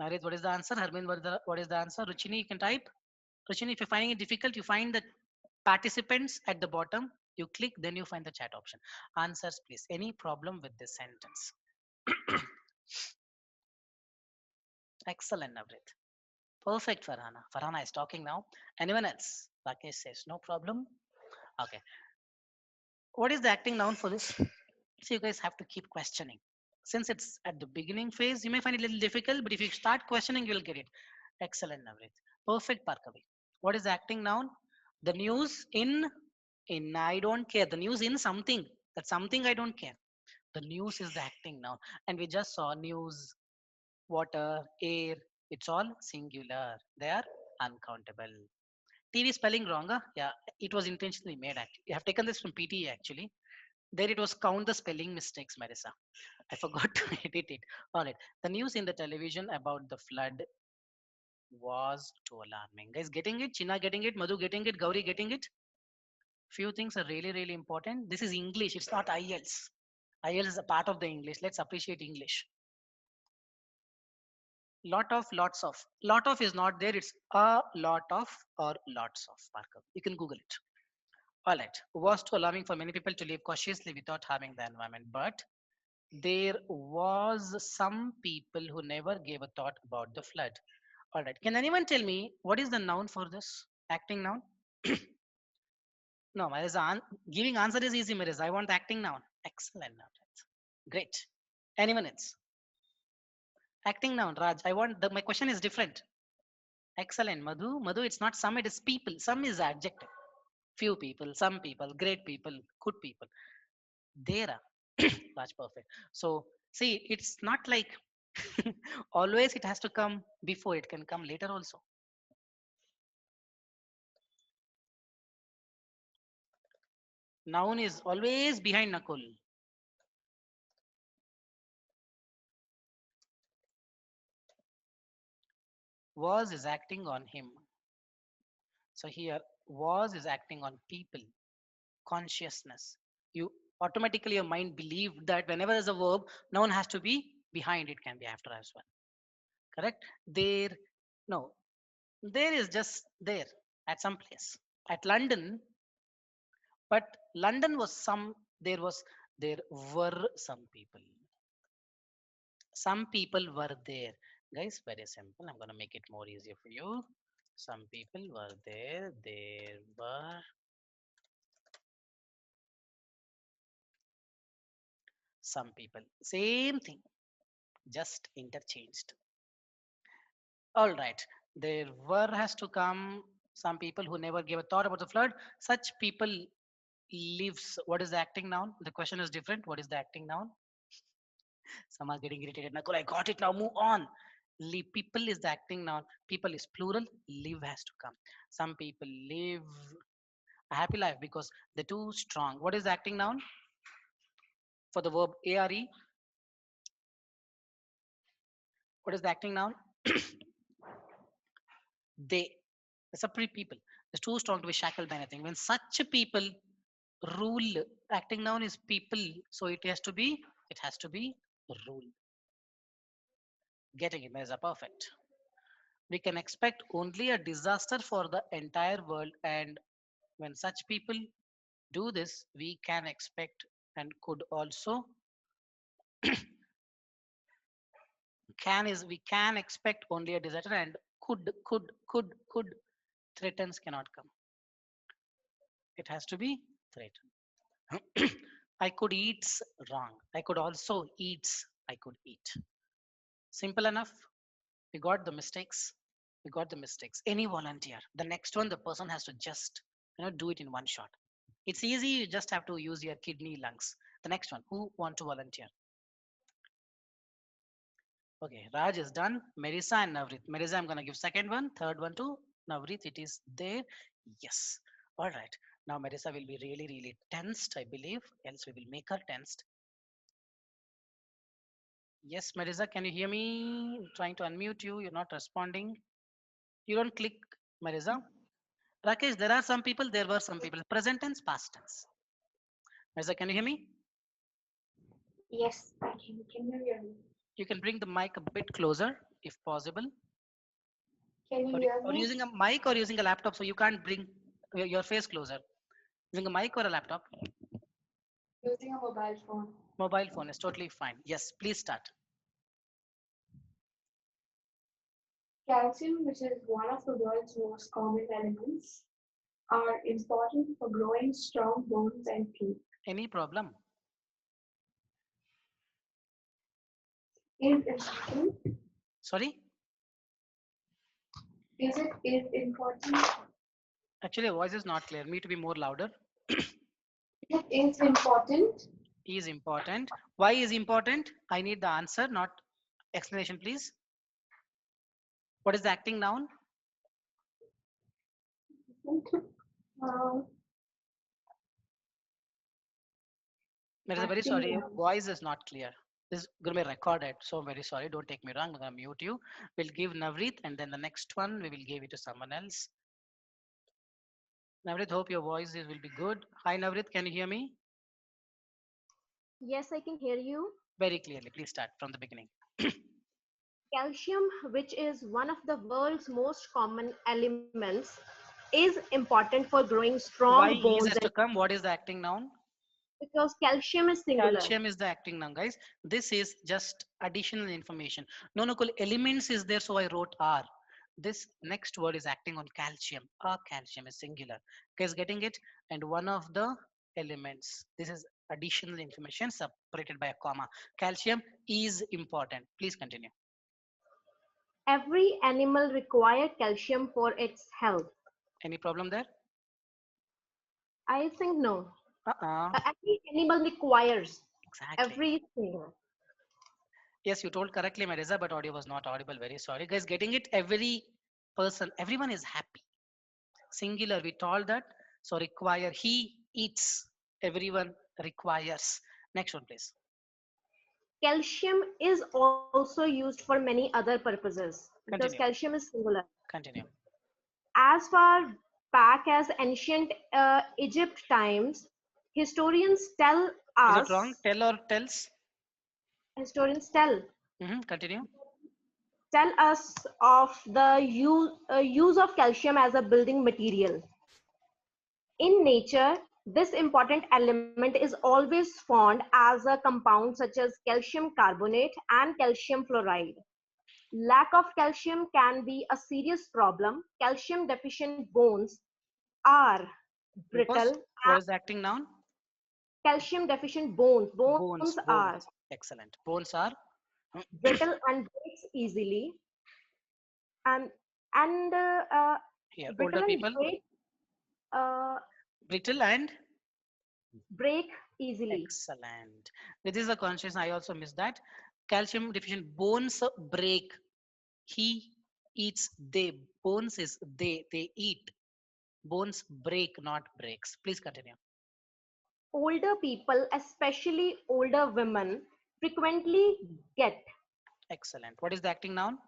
Narit, what is the answer? Harmin, what is the answer? Ruchini, you can type. Ruchini, if you're finding it difficult, you find the participants at the bottom. You click, then you find the chat option. Answers, please. Any problem with this sentence? Excellent, Navrit. Perfect, Farhana. Farhana is talking now. Anyone else? Rakesh says, no problem. Okay. What is the acting noun for this? So you guys have to keep questioning. Since it's at the beginning phase, you may find it a little difficult, but if you start questioning, you'll get it. Excellent, Navrit. Perfect, Parkavi. What is the acting noun? The news in I don't care. The news in something. That's something I don't care. The news is the acting noun. And we just saw news, water, air. It's all singular. They are uncountable. TV spelling wrong. Huh? Yeah, it was intentionally made. Actually, you have taken this from PTE actually. There it was count the spelling mistakes, Marissa. I forgot to edit it. All right. The news in the television about the flood was too alarming. Guys, getting it? China getting it? Madhu getting it? Gauri getting it? Few things are really, really important. This is English. It's not IELTS. IELTS is a part of the English. Let's appreciate English. Lots of. Lot of is not there. It's a lot of or lots of. Parker. You can Google it. All right. Was too alarming for many people to live cautiously without having the environment. But there was some people who never gave a thought about the flood. All right. Can anyone tell me what is the noun for this? Acting noun? No, giving answer is easy, Mirez. I want acting noun. Excellent noun. Great. Anyone else? Acting noun, Raj. My question is different. Excellent. Madhu, it's not some, it is people. Some is adjective. Few people, some people, great people, good people. There are. Raj, perfect. So, see, it's not like always it has to come before, it can come later also. Noun is always behind Nakul. Was is acting on him. So here, was is acting on people, consciousness. You automatically, your mind believed that whenever there's a verb, noun has to be behind, it can be after as well. Correct? There, no, there is just there at some place. At London, but London was there were some people. Some people were there. Guys, very simple. I'm going to make it more easier for you. Some people were there. There were some people. Same thing, just interchanged. All right. There were has to come some people who never gave a thought about the flood. Such people lives. What is the acting noun? The question is different. What is the acting noun? Some are getting irritated. Nakul, I got it now. Move on. Live. People is the acting noun. People is plural. Live has to come. Some people live a happy life because they're too strong. What is the acting noun for the verb are? What is the acting noun? They. It's a pre people. It's too strong to be shackled by anything. When such people rule, acting noun is people, so it has to be rule. Getting it is a perfect. We can expect only a disaster for the entire world, and when such people do this, we can expect and could also we can expect only a disaster, and could threatens cannot come. It has to be threatened. I could eats wrong. I could also eats. I could eat. Simple enough. We got the mistakes. We got the mistakes. Any volunteer. The next one, the person has to just do it in one shot. It's easy. You just have to use your kidney, lungs. The next one. Who want to volunteer? Okay, Raj is done. Marisa and Navrit. Marisa, I'm gonna give second one, third one to Navrit. It is there. Yes. All right. Now Marisa will be really, really tensed, I believe. Else we will make her tensed. Yes, Marisa, can you hear me? Trying to unmute you. You're not responding. You don't click, Marisa. Rakesh, there are some people. There were some people. Present tense, past tense. Marisa, can you hear me? Yes, I can. Can you hear me? You can bring the mic a bit closer, if possible. Can you Or, hear or me? using a mic or using a laptop, so you can't bring your face closer. Using a mic or a laptop. Using a mobile phone. Mobile phone is totally fine. Yes, please start. Calcium, which is one of the world's most common elements, are important for growing strong bones and teeth. Any problem? Is important? Sorry? Is important? Actually, your voice is not clear. Me to be more louder. It is important. Is important. Why is important? I need the answer, not explanation, please. What is the acting noun? Uh, There is a very acting sorry. Your nouns. voice is not clear. This is going to be recorded. So I'm very sorry. Don't take me wrong. I'm going to mute you. We'll give Navrit and then the next one we will give it to someone else. Navrit, hope your voice will be good. Hi, Navrit. Can you hear me? Yes, I can hear you. Very clearly. Please start from the beginning. Calcium, which is one of the world's most common elements, is important for growing Why strong is bones has and to come? What is the acting noun? because calcium is singular. Calcium is the acting noun, guys. This is just additional information. No, no, elements is there, so I wrote R. This next word is acting on calcium. Calcium is singular. Guys, getting it? And one of the elements. This is additional information separated by a comma. Calcium is important. Please continue. Every animal requires calcium for its health. Any problem there? I think no. Uh-uh. Every animal requires Exactly. everything. Yes, you told correctly, Marisa, but audio was not audible. Very sorry. Guys, getting it? Every person, everyone is happy. Singular, we told that. So require, he eats, everyone requires. Next one, please. Calcium is also used for many other purposes because Continue. calcium is singular. Continue. As far back as ancient Egypt times, historians tell Is it wrong? us, Tell or tells? historians tell Continue. tell us of the use of calcium as a building material. In nature, this important element is always found as a compound such as calcium carbonate and calcium fluoride. Lack of calcium can be a serious problem. Calcium deficient bones are Because brittle. what is the acting noun? Calcium deficient bones Bones. are Bones. Excellent. Bones are brittle and breaks easily, and and here. brittle Older and people. uh, Brittle and break easily. excellent. This is a conscious. I also missed that. Calcium deficient bones break. He eats. They. Bones is they. They eat. Bones break, not breaks. Please continue. Older people, especially older women, frequently get Excellent. What is the acting noun?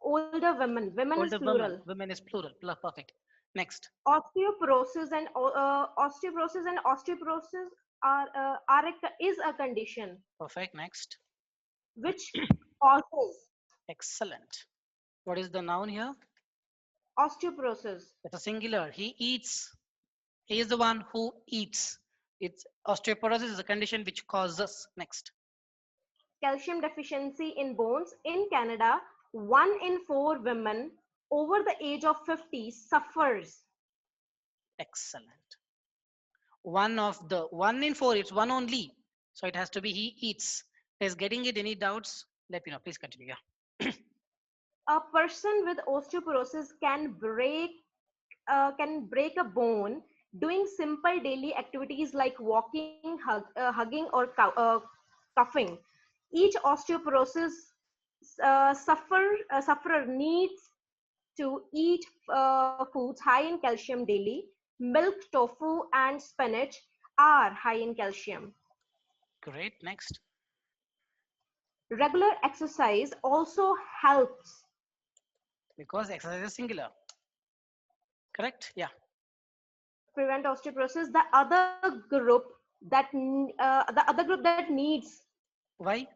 older women. Women is Older woman. plural. Women is plural. Perfect. Next. Osteoporosis and osteoporosis is a condition Perfect. Next. which causes Excellent. What is the noun here? osteoporosis. It's a singular. He eats. He is the one who eats. It's osteoporosis is a condition which causes. Next. Calcium deficiency in bones. In Canada, 1 in 4 women over the age of 50 suffers. Excellent. One in four. It's one only. So it has to be he eats. Is getting it? Any doubts? Let me know. Please continue. Yeah. A person with osteoporosis can break a bone doing simple daily activities like walking, hugging, or coughing. Each osteoporosis sufferer needs to eat foods high in calcium daily. Milk, tofu, and spinach are high in calcium. Great. Next. Regular exercise also helps Because exercise is singular. Correct? Yeah. prevent osteoporosis. The other group that needs, Why?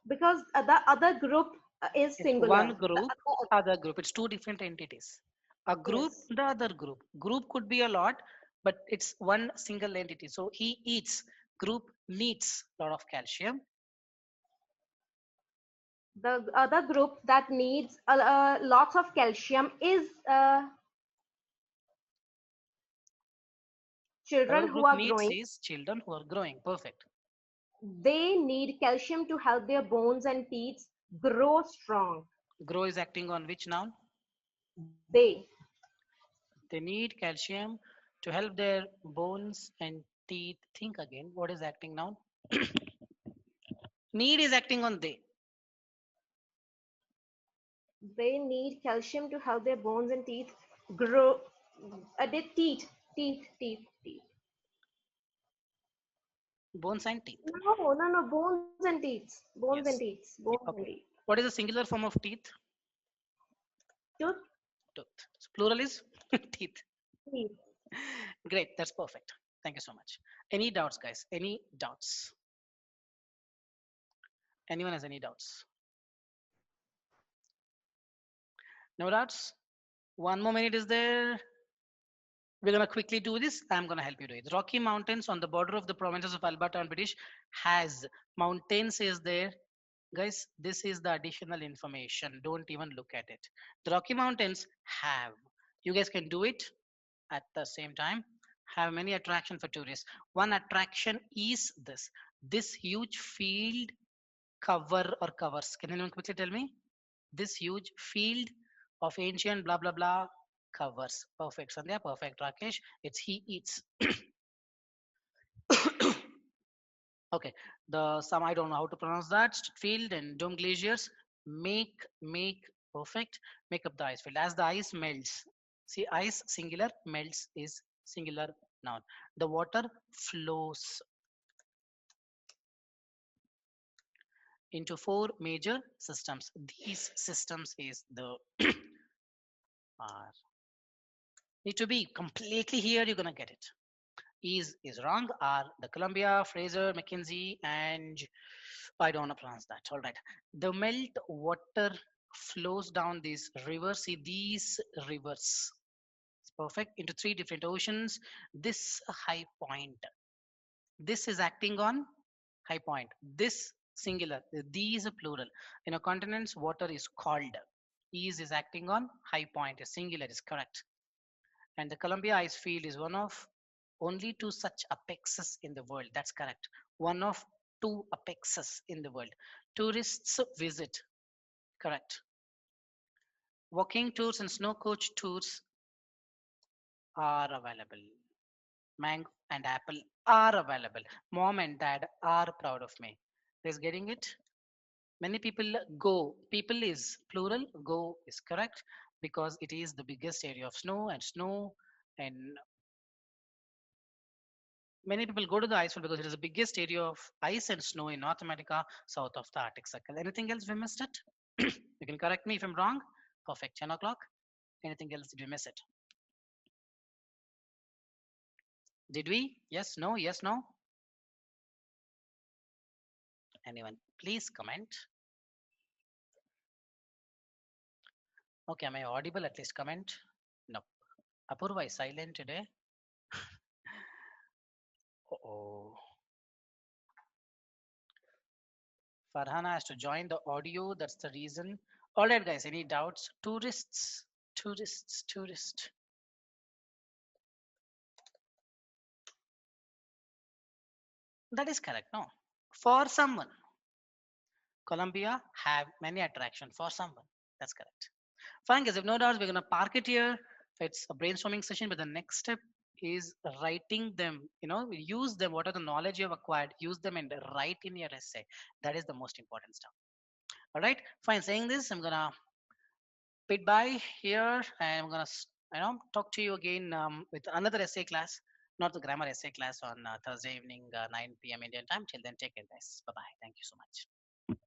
because the other group is It's one singular. group, other group. It's two different entities. A group, Yes, the other group. Group could be a lot, but it's one single entity. So he eats. Group needs a lot of calcium. the other group that needs lots of calcium is The children other who group are needs growing. is children who are growing. Perfect. They need calcium to help their bones and teeth grow strong. Grow is acting on which noun? They, They need calcium to help their bones and teeth. Think again. What is acting noun? Need is acting on they. they need calcium to help their bones and teeth grow. Their teeth. Bones and teeth. No, bones and teeth. Yes. Bones and Okay. teeth. What is the singular form of teeth? Tooth, Tooth. So plural is teeth. teeth. Great. That's perfect. Thank you so much. Any doubts, guys? Any doubts? Anyone has any doubts? No doubts? One more minute is there. We're gonna quickly do this. I'm gonna help you do it. Rocky Mountains on the border of the provinces of Alberta and British has mountains is there. Guys, this is the additional information. Don't even look at it. The Rocky Mountains have. You guys can do it at the same time. Have many attraction for tourists. One attraction is this. This huge field cover or covers. Can anyone quickly tell me? This huge field of ancient blah blah blah covers. Perfect, Sandhya. Perfect, Rakesh. It's he eats. Okay, the some I don't know how to pronounce that. Field and dome glaciers make perfect. Make up the ice field as the ice melts. See, ice singular, melts is singular noun. The water flows into four major systems. These systems is the are need to be completely here. You're gonna get it. Is wrong are the Columbia, Fraser, McKenzie, and I don't want to pronounce that. All right. The melt water flows down these rivers. See these rivers. It's perfect into three different oceans. This high point. This is acting on high point. This singular. These are plural. In a continent's water is called. Is acting on high point. A singular is correct. And the Columbia ice field is one of only two such apexes in the world. That's correct. One of two apexes in the world. Tourists visit. Correct. Walking tours and snow coach tours are available. Mango and apple are available. Mom and dad are proud of me. Is getting it? Many people go. People is plural. Go is correct because it is the biggest area of snow and many people go to the ice field because it is the biggest area of ice and snow in North America, south of the Arctic Circle. Anything else we missed it? You can correct me if I'm wrong. Perfect. 10 o'clock. Anything else did we miss it? Did we? Yes, no, yes, no. Anyone? Please comment. Okay, am I audible? At least comment. No. Apurva is silent today. Oh. Farhana has to join the audio. That's the reason. All right, guys. Any doubts? Tourists. That is correct. No. For someone. Colombia have many attraction for someone. That's correct. Fine, guys. If no doubts, we're gonna park it here. It's a brainstorming session, but the next step is writing them. Use them. What are the knowledge you have acquired? Use them and write in your essay. That is the most important stuff. All right. Fine. Saying this, I'm gonna bid by here, and I'm gonna talk to you again with another essay class, not the grammar essay class on Thursday evening, 9 p.m. Indian time. Till then, take care, guys. Bye bye. Thank you so much.